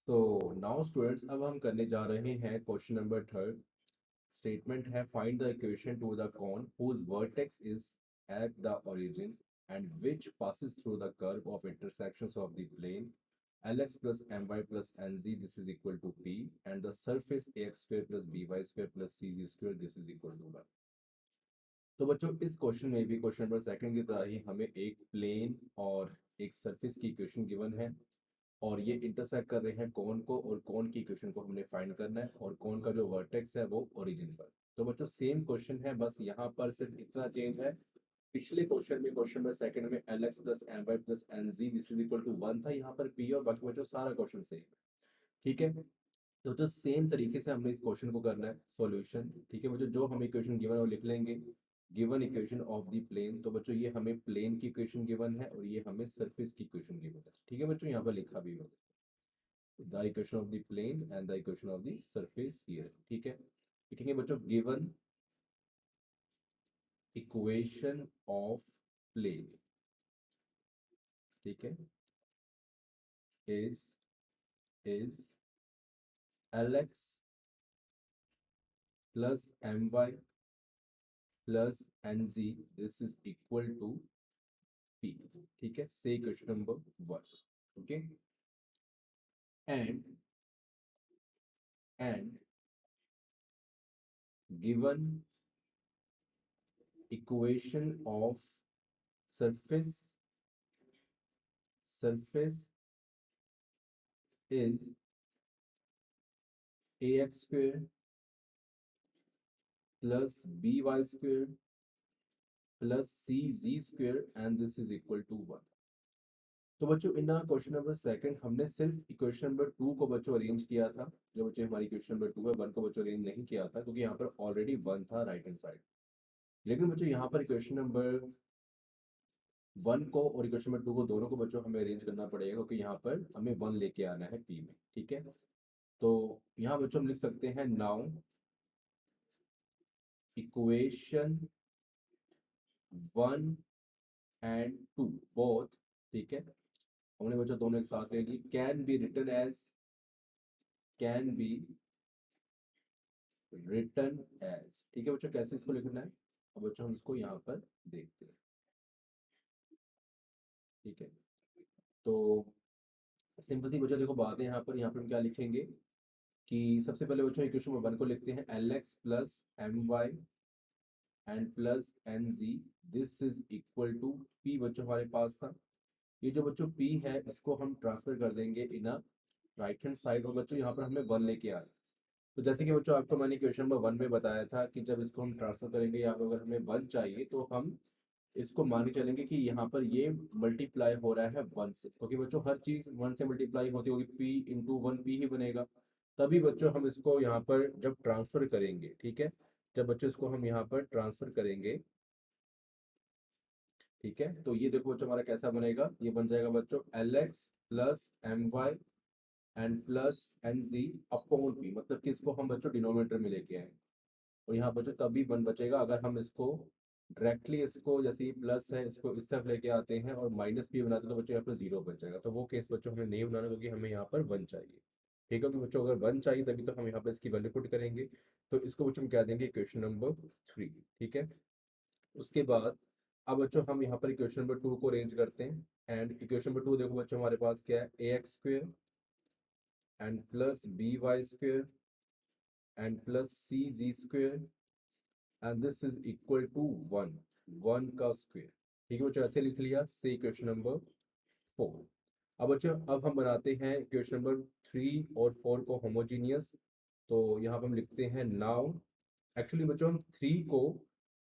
तो now students, अब हम करने जा रहे हैं क्वेश्चन नंबर थर्ड। स्टेटमेंट है, find the equation to the cone whose vertex is at the origin and which passes through the curve of intersections of the plane lx plus my plus nz, this is equal to p, and the surface ax square plus by square plus cz square, this is equal to 1। तो बच्चों, इस question में भी question number second की तरह ही हमें एक plane और एक सरफेस की इक्वेशन गिवन है, और ये इंटरसेक्ट कर रहे हैं कौन को, और कौन की इक्वेशन को हमने फाइंड करना है, और कौन का जो वर्टेक्स है वो ओरिजिन पर। तो बच्चों, सेम क्वेश्चन है, बस यहाँ पर सिर्फ इतना चेंज है। पिछले क्वेश्चन में, क्वेश्चन नंबर सेकंड में L X plus M Y plus N z this is equal to 1 था, यहाँ पर पी, और बाकी बच्चों सारा क्वेश्चन सेम। ठीक है, तो जो सेम तरीके से हमने इस क्वेश्चन को करना है सॉल्यूशन। ठीक है बच्चों, जो हम इक्वेशन गिवन है वो लिख लेंगे। Given equation of the plane, तो बच्चों ये हमें प्लेन की इक्वेशन गिवन है, और ये हमें सरफेस की इक्वेशन गिवन है। ठीक है बच्चों, यहाँ पर लिखा भी होगा the equation of the plane and the equation of the surface here. ठीक है, लिखेंगे बच्चों गिवन इक्वेशन ऑफ प्लेन, ठीक है, is is L X plus M Y plus N z, this is equal to P. ठीक है, से question number 1। Okay, and and given equation of surface surface is A X square plus B Y square plus C ji square, and this is equal to 1। तो बच्चों, इन question number second हमने सिर्फ equation number 2 को बच्चों arrange किया था। जो बच्चों हमारी इक्वेशन नंबर 2 है, 1 को बच्चों अरेंज नहीं किया था, क्योंकि यहाँ पर ऑलरेडी 1 था राइट हैंड साइड। लेकिन बच्चों यहाँ पर इक्वेशन नंबर 1 को और इक्वेशन नंबर 2 को, दोनों को बच्चों हमें अरेंज करना पड़ेगा, क्योंकि यहाँ पर हमें 1 लेके आना है पी में। ठीक है, तो यहाँ बच्चों हम लिख सकते हैं नाउ इक्वेशन 1 एंड 2 बोथ, ठीक है, हमने बच्चों दोनों एक साथ ले ली, कैन बी रिटन एज। ठीक है बच्चों, कैसे इसको लिखना है, अब बच्चों हम इसको यहाँ पर देखते हैं। ठीक है, तो सिंपल सी बच्चों देखो बात है, यहाँ पर हम क्या लिखेंगे कि सबसे पहले बच्चों इक्वेशन नंबर 1 को लिखते हैं L X plus M Y and plus N z, this is equal to P. बच्चों हमारे पास था, ये जो बच्चों पी है इसको हम ट्रांसफर कर देंगे इन अ राइट हैंड साइड, और बच्चों यहाँ पर हमें 1 लेके आए। तो जैसे कि बच्चों आपको मैंने क्वेश्चन नंबर 1 में बताया था कि जब इसको हम ट्रांसफर करेंगे, यहाँ पर अगर हमें 1 चाहिए तो हम इसको मान के चलेंगे कि यहाँ पर ये मल्टीप्लाई हो रहा है 1 से, क्योंकि बच्चों हर चीज 1 से मल्टीप्लाई होती होगी, पी इंटू 1 पी ही बनेगा। तभी बच्चों हम इसको यहाँ पर जब ट्रांसफर करेंगे, ठीक है, जब बच्चों इसको हम यहाँ पर ट्रांसफर करेंगे, ठीक है, तो ये देखो बच्चों हमारा कैसा बनेगा, ये बन जाएगा बच्चों L X plus M Y and plus N ji upon P, मतलब कि इसको हम बच्चों डिनोमिनेटर में लेके आए, और यहाँ बच्चों तभी बन बचेगा अगर हम इसको डायरेक्टली, इसको जैसे ये प्लस है इसको इस तरफ लेके आते हैं और माइनस पी बनाते हैं, तो बच्चों यहाँ पर 0 बच जाएगा। तो वो केस बच्चों हमें नहीं बनाना, क्योंकि हमें यहाँ पर 1 चाहिए। ठीक है, कि बच्चों अगर 1 चाहिए तभी तो हम यहाँ पर इसकी वैल्यू पुट करेंगे। तो इसको बच्चों हम कह देंगे इक्वेशन नंबर 3। ठीक है, उसके बाद अब बच्चों हम यहाँ पर इक्वेशन नंबर 2 को अरेंज करते हैं, एंड इक्वेशन नंबर 2 देखो बच्चों हमारे पास क्या है, A X square and plus B Y square and plus C ji square, and this is equal to 1, 1 का स्क्वायर। ठीक है बच्चों, ऐसे लिख लिया, से क्वेश्चन नंबर 4। अब बच्चों अब हम बनाते हैं क्वेश्चन नंबर 3 और 4 को होमोजीनियस। तो यहाँ पर हम लिखते हैं नाउ, एक्चुअली बच्चों हम 3 को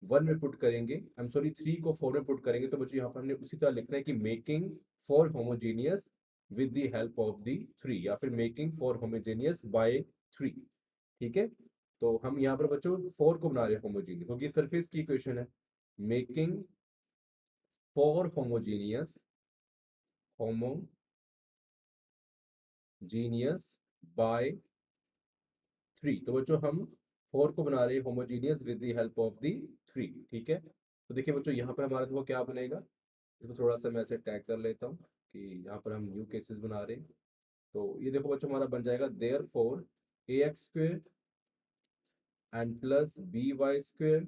1 में पुट करेंगे, आई एम सॉरी 3 को 4 में पुट करेंगे, तो बच्चों यहाँ पर हमने उसी तरह लिखना है कि making for homogeneous with the help of the 3, या फिर मेकिंग फॉर होमोजीनियस बाय 3। ठीक है, तो हम यहाँ पर बच्चों 4 को बना रहे हैं होमोजीनियस, क्योंकि सरफेस की इक्वेशन है, मेकिंग फॉर होमोजीनियस बाय 3। तो बच्चों हम 4 को बना रहे हैं homogeneous with the help of the 3। ठीक है, तो देखिए बच्चों यहाँ पर हमारा देखो क्या बनेगा, इसको थोड़ा सा मैं ऐसे टैग कर लेता हूँ कि यहाँ पर हम न्यू केसेस बना रहे हैं। तो ये देखो बच्चों हमारा बन जाएगा therefore ax square and plus by square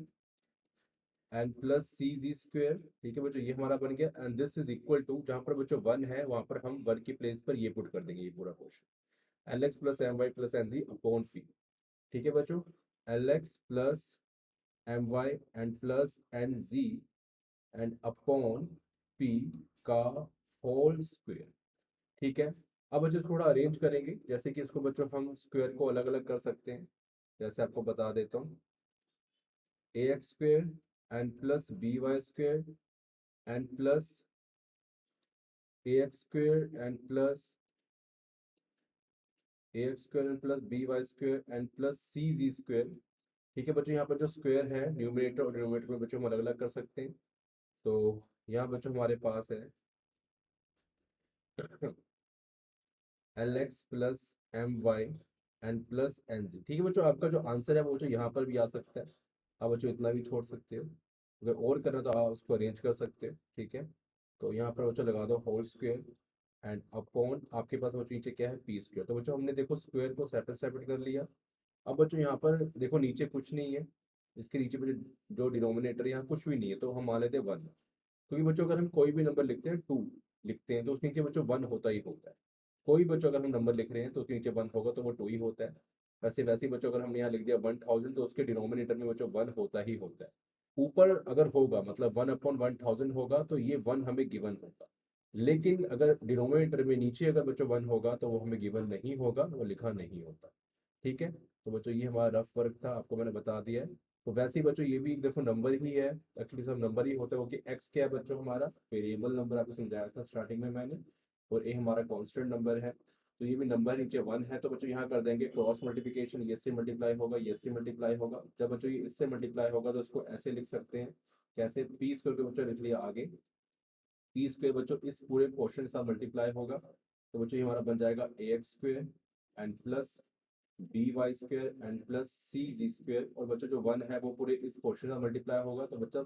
and plus C square. ठीक है बच्चों, ये हमारा बन गया and this is equal to, जहां पर बच्चों वन है वहां पर हम वन की प्लेस पर ये पुट कर देंगे, ये पूरा question L X plus M Y plus N जी अपॉन पी। ठीक है बच्चों, L X plus M Y and plus N ji and upon P का होल स्क्वायर। ठीक है, अब बच्चों थोड़ा अरेंज करेंगे, जैसे कि इसको बच्चों हम स्क्वायर को अलग अलग कर सकते हैं। जैसे आपको बता देता हूँ, A X square and plus B Y square and plus A X square and plus A X square and plus B Y square and plus C Z square. ठीक है बच्चों, यहाँ पर जो स्क्वायर है न्यूमरेटर और डिनोमिनेटर में बच्चों हम अलग अलग कर सकते हैं। तो यहाँ बच्चों हमारे पास है L X plus M Y and plus N z. ठीक है बच्चों, आपका जो आंसर है वो बच्चों यहाँ पर भी आ सकता है। आप बच्चों इतना भी छोड़ सकते हो, अगर और करना तो आप उसको अरेंज कर सकते हो। ठीक है, तो यहाँ पर बच्चों लगा दो होल स्क्वायर एंड अपॉन, आपके पास बच्चों नीचे क्या है पी स्क्वायर। तो बच्चों हमने देखो स्क्वायर को सेपरेट सेपरेट कर लिया। अब बच्चों यहाँ पर देखो नीचे कुछ नहीं है, इसके नीचे बच्चों जो डिनोमिनेटर यहाँ कुछ भी नहीं है, तो हम मान लेते हैं वन। क्योंकि बच्चों अगर हम कोई भी नंबर लिखते हैं, टू लिखते हैं, तो उसके नीचे बच्चों वन होता ही होता है। कोई बच्चों अगर हम नंबर लिख रहे हैं तो उसके नीचे वन होगा, तो वो टू ही होता है। वैसे ही बच्चों अगर हमने यहाँ लिख दिया 1000, तो उसके डिनोमिनेटर में बच्चों वन होता ही होता है। ऊपर अगर होगा मतलब 1/1000 होगा तो ये वन हमें गिवन होगा, लेकिन अगर डिनोमिनेटर में नीचे अगर बच्चों वन होगा तो वो हमें गिवन नहीं होगा, वो लिखा नहीं होता। ठीक है, तो बच्चों ये हमारा रफ वर्क था, आपको मैंने बता दिया है। तो वैसे ही बच्चों ये भी देखो नंबर ही है, एक्चुअली सब नंबर ही होता है, क्योंकि एक्स क्या है बच्चों हमारा वेरिएबल नंबर, आपको समझाया था स्टार्टिंग में मैंने, और ए हमारा कांस्टेंट नंबर है। तो ये भी नंबर नीचे वन है, तो बच्चों यहाँ कर देंगे क्रॉस मल्टीप्लिकेशन, ये से मल्टीप्लाई होगा, ये से मल्टीप्लाई होगा। जब बच्चों ये इससे मल्टीप्लाई होगा तो इसको ऐसे लिख सकते हैं, कैसे, पी स्क्वायर के बच्चों लिख लिया आगे, पी स्क्वायर बच्चों इस पूरे पोर्शन के साथ मल्टीप्लाई होगा। तो बच्चों ये हमारा बन जाएगा A X square and plus B Y square and plus C Z square. और बच्चों जो वन है वो पूरे इस पोर्शन का मल्टीप्लाई होगा, तो बच्चा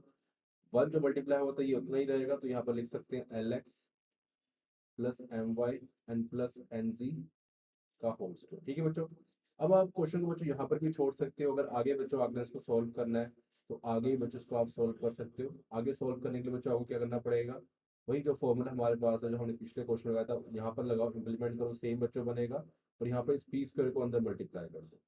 वन जो मल्टीप्लाई होता है ये उतना ही रहेगा, तो यहाँ पर लिख सकते हैं L X plus M Y and plus N z का होल स्क्वायर। ठीक है बच्चों, अब आप क्वेश्चन को बच्चों यहाँ पर भी छोड़ सकते हो, अगर आगे बच्चों आपने इसको सॉल्व करना है तो आगे ही बच्चों इसको आप सॉल्व कर सकते हो। आगे सॉल्व करने के लिए बच्चों आपको क्या करना पड़ेगा, वही जो फॉर्मूला हमारे पास है जो हमने पिछले क्वेश्चन लगाया था, यहाँ पर लगाओ, इंप्लीमेंट करो, सेम बच्चों बनेगा। और यहाँ पर इस पी स्क्वायर को अंदर मल्टीप्लाई कर दो।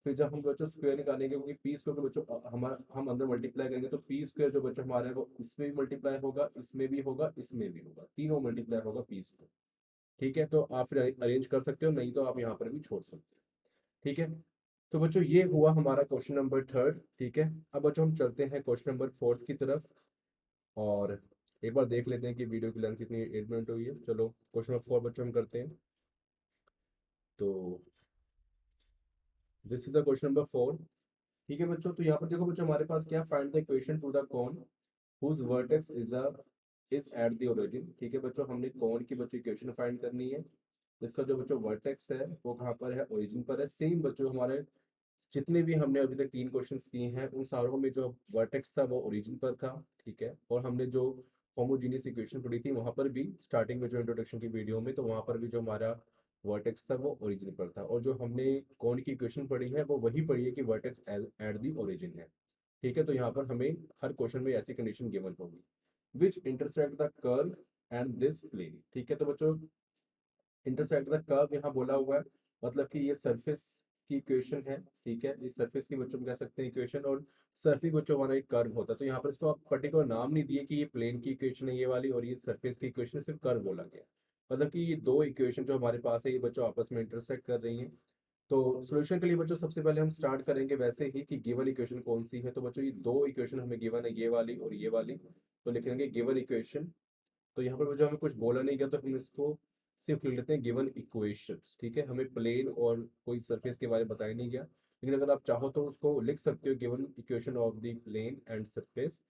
फिर जब हम बच्चों स्क्वायर निकालेंगे, क्योंकि पी स्क्वायर को बच्चों हमारा हम अंदर मल्टीप्लाई करेंगे, तो पी स्क्वायर जो बच्चों हमारा है वो इसमें भी मल्टीप्लाई होगा, इसमें भी होगा, इसमें भी होगा, तीनों मल्टीप्लाई होगा पी स्क्वायर। ठीक है, तो आप फिर अरेंज कर सकते हो, नहीं तो आप यहाँ पर भी छोड़ सकते हो। ठीक है, तो बच्चों ये हुआ हमारा क्वेश्चन नंबर थर्ड। ठीक है, अब बच्चों हम चलते हैं क्वेश्चन नंबर फोर्थ की तरफ, और एक बार देख लेते हैं कि वीडियो की लेंथ कितनी, 8 मिनट हुई है। चलो क्वेश्चन नंबर फोर बच्चों हम करते हैं। तो this is a question number four. ठीक है बच्चों, तो यहाँ पर देखो बच्चों हमारे पास क्या, find the equation to the cone whose vertex is at the origin. ठीक है बच्चों, हमने कॉन की बच्चों इक्वेशन फाइंड करनी है, इसका जो बच्चों वर्टेक्स है वो कहाँ पर है, ओरिजिन पर है। सेम बच्चों हमारे जितने भी हमने अभी तक तीन क्वेश्चंस किए हैं उन सारों में जो वर्टेक्स था वो ओरिजिन पर था। ठीक है, और हमने जो होमोजीनियस इक्वेशन पढ़ी थी वहां पर भी स्टार्टिंग में जो इंट्रोडक्शन की वीडियो में, तो वहां पर भी जो हमारा वर्टेक्स था वो ओरिजिन पर था। और जो हमने कौन की इक्वेशन पढ़ी है वो वही पढ़ी है कि वर्टेक्स एट दी ओरिजिन है। ठीक है, तो यहाँ पर हमें हर क्वेश्चन में ऐसी कंडीशन गिवन होगी, which intersect the curve and this plane. ठीक है, तो बच्चों इंटरसेक्ट द कर्व यहाँ बोला हुआ है, मतलब कि ये सरफेस की इक्वेशन है। ठीक है, इस सरफेस की बच्चों में कह सकते हैं इक्वेशन, और सरफेस बच्चों हमारा एक कर्व होता है। तो यहाँ पर इसको आप पर्टिकुलर नाम नहीं दिए कि ये प्लेन की इक्वेशन है ये वाली, और ये सरफेस की इक्वेशन है, सिर्फ कर्व बोला गया। मतलब कि ये दो इक्वेशन जो हमारे पास है ये बच्चों आपस में इंटरसेक्ट कर रही हैं। तो सॉल्यूशन के लिए बच्चों सबसे पहले हम स्टार्ट करेंगे वैसे ही कि गिवन इक्वेशन कौन सी है। तो बच्चों ये दो इक्वेशन हमें गिवन है, ये वाली और ये वाली, तो लिख लेंगे गिवन इक्वेशन। तो यहाँ पर जो हमें कुछ बोला नहीं गया तो हम इसको सिर्फ लिख लेते हैं गिवन इक्वेशंस। ठीक है, हमें प्लेन और कोई सरफेस के बारे में बताया नहीं गया, लेकिन अगर आप चाहो तो उसको लिख सकते हो, given equation of the plane and surface.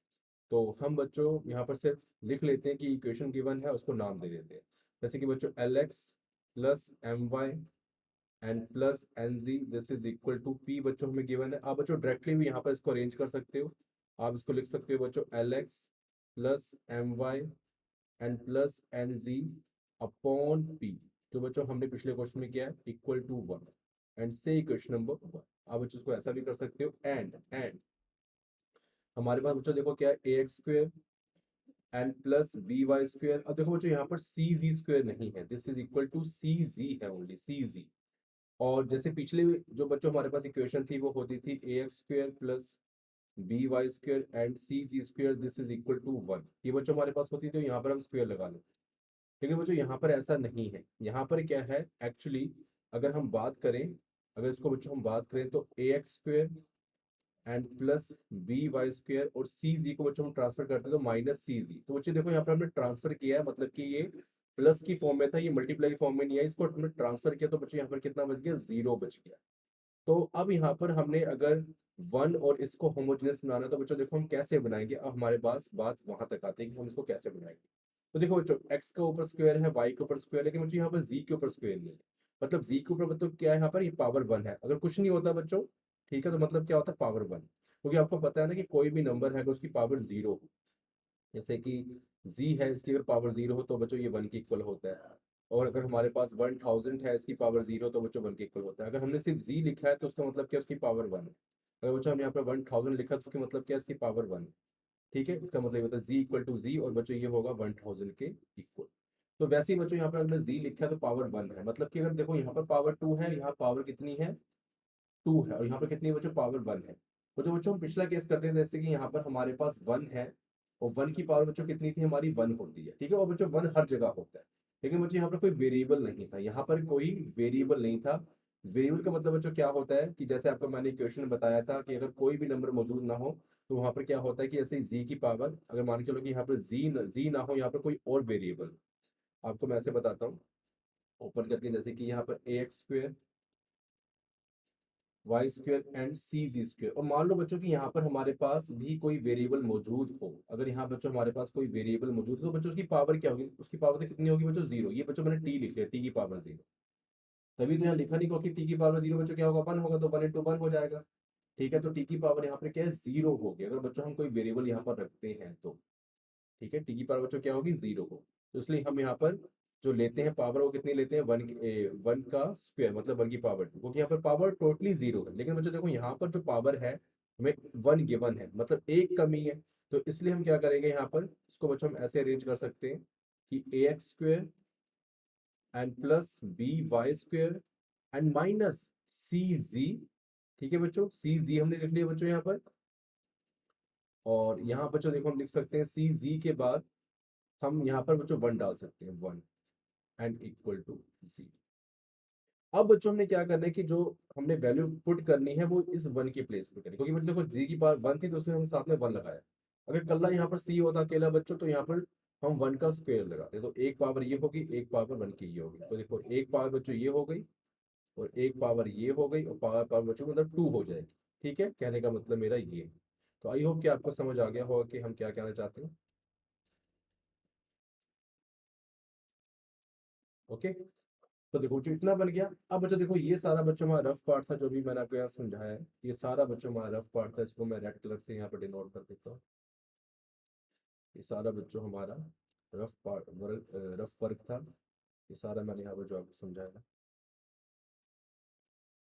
तो हम बच्चों यहाँ पर सिर्फ लिख लेते हैं कि इक्वेशन गिवन है, उसको नाम दे देते हैं। जैसे कि बच्चों L X plus M Y and plus N z this is equal to P बच्चों हमें गिवन है। आप बच्चों डायरेक्टली भी यहाँ पर इसको अरेंज कर सकते हो। आप इसको लिख सकते हो बच्चों L X plus M Y and plus N ji upon P. जो बच्चों हमने पिछले क्वेश्चन में किया है, इक्वल टू 1 एंड से इक्वेशन नंबर 1। आप बच्चों इसको ऐसा भी कर सकते हो, एंड हमारे पास बच्चों देखो क्या है, A X square and plus B Y square. अब देखो बच्चों यहाँ पर सी जी स्क्वेयर नहीं है, this is equal to C जी है, ओनली सी जी। और जैसे पिछले जो बच्चों हमारे पास इक्वेशन थी वो होती थी A X square plus B Y square and C ji square, this is equal to 1। ये बच्चों हमारे पास होती थी, तो यहाँ पर हम स्क्वेयर लगा लें। लेकिन बच्चों यहाँ पर ऐसा नहीं है, यहाँ पर क्या है एक्चुअली, अगर हम बात करें, अगर इसको बच्चों हम बात करें तो A X square and plus B Y square और सी जी को बच्चों हम ट्रांसफर करते हैं तो माइनस सी जी। तो बच्चों देखो यहाँ पर हमने ट्रांसफर किया है, मतलब कि ये प्लस की फॉर्म में था, ये मल्टीप्लाई फॉर्म में नहीं है, इसको हमने ट्रांसफर किया तो बच्चों यहाँ पर कितना बच गया, 0 बच गया। तो अब यहाँ पर हमने अगर 1 और इसको होमोजेनियस बनाना है तो बच्चों देखो हम कैसे बनाएंगे। अब हमारे पास बात वहां तक आती है कि हम इसको कैसे बनाएंगे। तो देखो बच्चों x का ऊपर स्क्वायर है, y के ऊपर स्क्वायर, लेकिन बच्चों यहाँ पर z के ऊपर स्क्वायर नहीं है। मतलब z के ऊपर मतलब क्या है, यहाँ पर ये पावर 1 है। अगर कुछ नहीं होता बच्चों, ठीक है, तो मतलब क्या होता है, पावर 1। क्योंकि आपको पता है ना कि कोई भी नंबर है अगर उसकी पावर 0 हो, जैसे कि z है, इसकी अगर पावर 0 हो तो बच्चों ये 1 के इक्वल होता है। और अगर हमारे पास 1000 है, इसकी पावर 0 तो बच्चों 1 के इक्वल होता है। अगर हमने सिर्फ z लिखा है तो उसका मतलब क्या है, उसकी पावर 1 है। अगर बच्चों हमने यहाँ पर 1000 लिखा तो उसका मतलब क्या है, इसकी पावर 1। ठीक है, इसका मतलब होता है z इक्वल टू z, और बच्चों ये होगा 1000 के इक्वल। तो वैसे ही बच्चों यहाँ पर हमने z लिखा है तो पावर 1 है, मतलब कि अगर देखो यहाँ पर पावर 2 है, यहाँ पावर कितनी है, 2 है, और यहाँ पर कितनी है बच्चों, पावर 1 है। तो जो बच्चों हम पिछला केस करते हैं, जैसे कि यहाँ पर हमारे पास 1 है और 1 की पावर बच्चों कितनी थी हमारी, 1 होती है, ठीक है। और बच्चों 1 हर जगह होता है, लेकिन बच्चों यहाँ पर कोई वेरिएबल नहीं था, यहाँ पर कोई वेरिएबल नहीं था। वेरिएबल का मतलब बच्चों क्या होता है कि जैसे आपको मैंने क्वेश्चन बताया था कि अगर कोई भी नंबर मौजूद ना हो तो वहां पर क्या होता है कि जैसे जी की पावर, अगर मान के चलो कि यहाँ पर जी ना हो, यहाँ पर कोई और वेरिएबल, आपको मैं ऐसे बताता हूँ ओपन करके, जैसे कि यहाँ पर A X square Y square and C ji square. और मान लो बच्चों कि यहाँ पर हमारे पास भी कोई वेरिएबल मौजूद हो, अगर यहाँ बच्चों हमारे पास कोई वेरिएबल मौजूद हो तो बच्चों उसकी पावर क्या होगी, उसकी पावर तो कितनी होगी बच्चों, 0। ये बच्चों मैंने टी लिख लिया, टी की पावर 0। तभी तो यहाँ लिखा नहीं कि टी की पावर 0 बच्चों क्या होगा, 1 होगा, तो 1 इंटू 1 हो जाएगा। ठीक है, तो टी की पावर यहाँ पर क्या है, 0 होगी अगर बच्चों हम कोई वेरिएबल यहाँ पर रखते हैं तो। ठीक है, टी की पावर बच्चों क्या होगी, 0 हो। तो इसलिए हम यहाँ पर जो लेते हैं पावर वो कितनी लेते हैं, 1 का स्क्वायर, मतलब 1 की पावर 2, क्योंकि यहाँ पर पावर टोटली 0 है। लेकिन बच्चों देखो यहाँ पर जो पावर है हमें 1 गिवन है, मतलब एक कमी है। तो इसलिए हम क्या करेंगे, यहाँ पर इसको बच्चों हम ऐसे अरेंज कर सकते हैं कि A X square and plus B Y square and minus C Z. ठीक है बच्चों, सी जी हमने लिख लिया बच्चों यहाँ पर। और यहाँ बच्चों देखो हम लिख सकते हैं सी जी के बाद हम यहाँ पर बच्चों 1 डाल सकते हैं, 1 एंड इक्वल टू जी। अब बच्चों हमने क्या करना है कि जो हमने वैल्यू पुट करनी है वो इस 1 की प्लेस पे करनी है, क्योंकि बच्चों देखो जी की पावर 1 थी तो उसमें हम साथ में 1 लगाया। अगर कल्ला यहाँ पर सी होता अकेला बच्चों तो यहाँ पर हम 1 का स्क्वायर लगाते, तो एक पावर ये होगी, एक पावर 1 की ये होगी। तो देखो एक पावर बच्चों ये हो गई और एक पावर ये हो गई, और पावर पावर बच्चों मतलब 2 हो जाएगी। ठीक है, कहने का मतलब मेरा ये है। तो आई होप कि आपको समझ आ गया होगा कि हम क्या कहना चाहते हैं। ओके, तो देखो जो इतना बन गया। अब बच्चों देखो ये सारा बच्चों हमारा रफ पार्ट था जो भी मैंने आपको यहाँ समझाया है, ये सारा बच्चों हमारा रफ पार्ट था, इसको मैं रेड कलर से यहाँ पर डिनोट कर देता हूँ। ये सारा बच्चों हमारा rough part work, rough work था। ये सारा मैंने यहाँ पर जो आपको समझाया।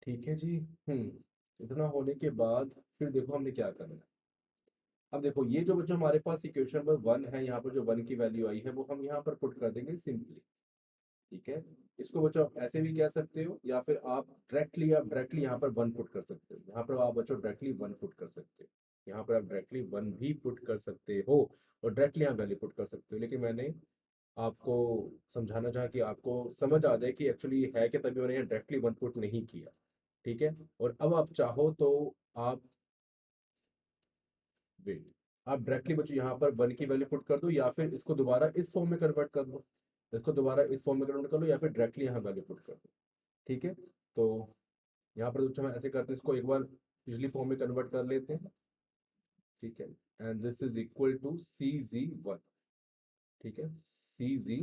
ठीक है जी। इतना होने के बाद फिर देखो हमने क्या करना है। अब देखो ये जो बच्चों हमारे पास इक्वेशन नंबर 1 है, यहाँ पर जो 1 की वैल्यू आई है वो हम यहाँ पर पुट कर देंगे सिंपली। ठीक है, इसको बच्चों आप ऐसे भी कह सकते हो या फिर आप डायरेक्टली यहाँ पर 1 पुट कर सकते हो। यहाँ पर आप बच्चों डायरेक्टली 1 पुट कर सकते हो, यहाँ पर आप डायरेक्टली 1 भी पुट कर सकते हो और डायरेक्टली यहाँ वैल्यू पुट कर सकते हो। लेकिन मैंने आपको समझाना चाहा कि आपको समझ आ जाए कि एक्चुअली ये है कि, तभी मैंने यहाँ डायरेक्टली 1 पुट नहीं किया। ठीक है, और अब आप चाहो तो आप वेट, आप डायरेक्टली बच्चों यहाँ पर 1 की वैल्यू पुट कर दो या फिर इसको दोबारा इस फॉर्म में कन्वर्ट कर दो, इसको दोबारा इस फॉर्म में कन्वर्ट कर लो या फिर डायरेक्टली यहाँ वैल्यू पुट कर दो। ठीक है, तो यहाँ पर जो हम ऐसे करते हैं, इसको एक बार पिछली फॉर्म में कन्वर्ट कर लेते हैं। ठीक है, and this is equal to C Z 1। ठीक है, सी जी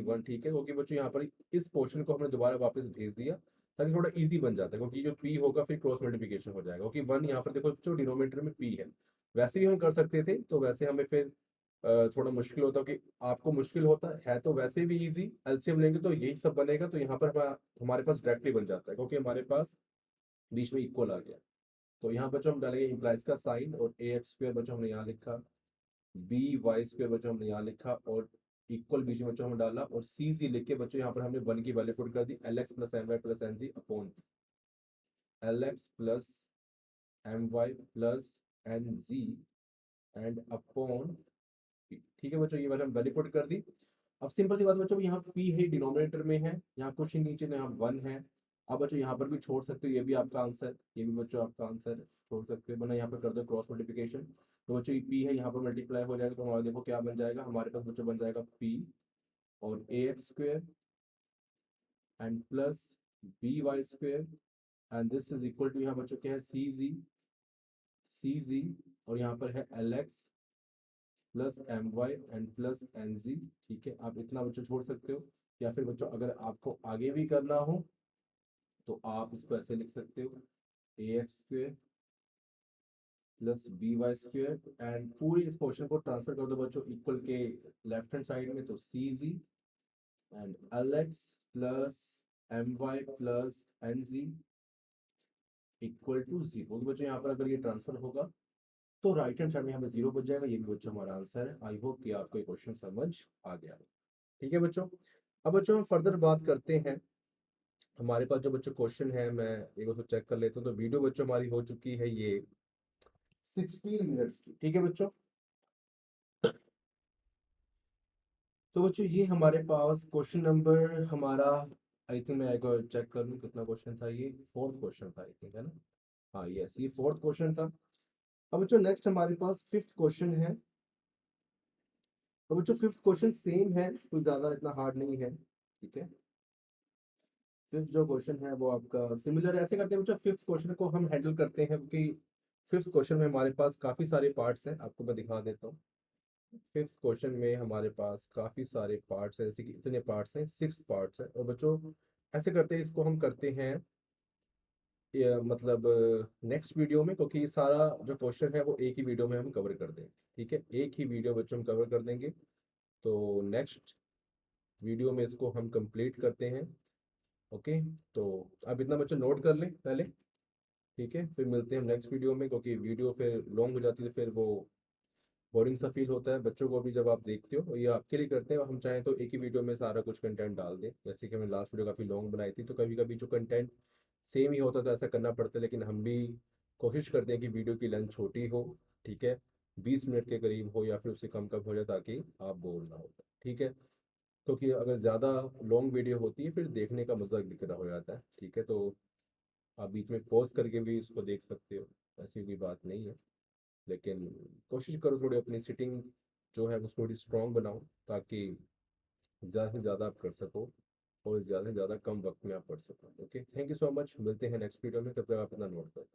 1। ठीक है, क्योंकि बच्चों यहाँ पर इस पोर्शन को हमने दोबारा वापस भेज दिया ताकि थोड़ा इजी बन जाता है, क्योंकि जो पी होगा फिर क्रॉस मल्टीप्लिकेशन हो जाएगा, क्योंकि 1 यहाँ पर देखो जो डिनोमिनेटर में पी है। वैसे भी हम कर सकते थे, तो वैसे हमें फिर थोड़ा मुश्किल होता है कि आपको मुश्किल होता है तो वैसे भी इजी, एलसीएम लेंगे तो यही सब बनेगा, तो यहाँ पर हमारे पास डायरेक्टली बन जाता है क्योंकि हमारे पास बीच में इक्वल आ गया। तो यहाँ बच्चों हम डालेंगे इम्प्लाइज का साइन, और ए एक्स स्क्र बच्चों हमने यहाँ लिखा, बी वाई स्क्र बच्चों हमने यहाँ लिखा, और इक्वल बीच में बच्चों हमने डाला, और सी जी लिख के बच्चों यहाँ पर हमने वन की वैल्यू पुट कर दी, L X plus M Y plus N ji upon L X plus M Y plus N ji and upon, ठीक है बच्चों, ये वाला हम वैल्यू पुट कर दी। अब सिंपल सी बात बच्चों, यहाँ p है डिनोमिनेटर में है, यहाँ कुछ ही नीचे में यहाँ 1 है। अब बच्चों यहाँ पर भी छोड़ सकते हो, ये भी आपका आंसर, ये भी बच्चों आपका आंसर छोड़ सकते हो, वरना यहाँ पर कर दो क्रॉस मल्टीप्लिकेशन। तो बच्चों ये p है, यहाँ पर मल्टीप्लाई हो जाएगा, तो हमारा देखो क्या बन जाएगा, हमारे पास बच्चों बन जाएगा p और A X square and plus B Y square, and this is equal to, यहाँ बच्चों क्या है, सी जी, और यहाँ पर है L X plus M Y and plus N z. ठीक है, आप इतना बच्चों छोड़ सकते हो, या फिर बच्चों अगर आपको आगे भी करना हो तो आप इसको ऐसे लिख सकते हो, A X square plus B Y square, and पूरी इस पोर्शन को ट्रांसफर कर दो बच्चों इक्वल के लेफ्ट हैंड साइड में, तो C Z and L X plus M Y plus N Z equal to zero. बच्चों यहाँ पर अगर ये ट्रांसफर होगा तो राइट हैंड साइड में यहाँ पे जीरो बच जाएगा, ये भी बच्चों हमारा आंसर है। आई होप कि आपको ये क्वेश्चन समझ आ गया। ठीक है बच्चों, अब बच्चों हम फर्दर बात करते हैं। हमारे पास जो बच्चों क्वेश्चन है, मैं एक बार चेक कर लेता हूँ, तो वीडियो बच्चों हमारी हो चुकी है ये 16 मिनट्स की। ठीक है बच्चों, तो बच्चों ये हमारे पास क्वेश्चन नंबर हमारा, आई थिंक मैं एक चेक कर लूँ कितना क्वेश्चन था, ये फोर्थ क्वेश्चन था आई थिंक, है ना? हाँ यस, ये फोर्थ क्वेश्चन था। अब बच्चों नेक्स्ट हमारे पास फिफ्थ क्वेश्चन है। तो बच्चों फिफ्थ क्वेश्चन सेम है, कोई ज्यादा इतना हार्ड नहीं है। ठीक है, फिफ्थ जो क्वेश्चन है वो आपका सिमिलर, ऐसे करते हैं बच्चों, फिफ्थ क्वेश्चन को हम हैंडल करते हैं क्योंकि फिफ्थ क्वेश्चन में हमारे पास काफी सारे पार्ट्स हैं, आपको मैं दिखा देता हूँ। फिफ्थ क्वेश्चन में हमारे पास काफी सारे पार्ट्स हैं, जैसे कि इतने पार्ट्स हैं, 6 पार्ट्स हैं, और बच्चों ऐसे करते हैं, इसको हम करते हैं मतलब नेक्स्ट वीडियो में, क्योंकि ये सारा जो क्वेश्चन है वो एक ही वीडियो में हम कवर कर देंगे। ठीक है, एक ही वीडियो बच्चों हम कवर कर देंगे, तो नेक्स्ट वीडियो में इसको हम कंप्लीट करते हैं। ओके, तो आप इतना बच्चों नोट कर लें पहले। ठीक है, फिर मिलते हैं हम नेक्स्ट वीडियो में, क्योंकि वीडियो फिर लॉन्ग हो जाती है, फिर वो बोरिंग सा फील होता है बच्चों को भी जब आप देखते हो। ये आपके लिए करते हैं, हम चाहें तो एक ही वीडियो में सारा कुछ कंटेंट डाल दें, जैसे कि हमने लास्ट वीडियो काफ़ी लॉन्ग बनाई थी, तो कभी कभी जो कंटेंट सेम ही होता था ऐसा करना पड़ता है, लेकिन हम भी कोशिश करते हैं कि वीडियो की लेंथ छोटी हो। ठीक है, 20 मिनट के करीब हो या फिर उससे कम कम हो जाए, ताकि आप बोर ना हो। ठीक है, क्योंकि अगर ज़्यादा लॉन्ग वीडियो होती है फिर देखने का मजा बिखरा हो जाता है। ठीक है, तो आप बीच में पॉज करके भी इसको देख सकते हो, ऐसी कोई बात नहीं है, लेकिन कोशिश करो थोड़ी अपनी सिटिंग जो है उसको थोड़ी स्ट्रॉन्ग बनाओ, ताकि ज़्यादा से ज़्यादा आप कर सको और ज़्यादा से ज़्यादा कम वक्त में आप पढ़ सको। Okay, thank you so much, मिलते हैं नेक्स्ट वीडियो में, तब तक आप अपना नोट करो।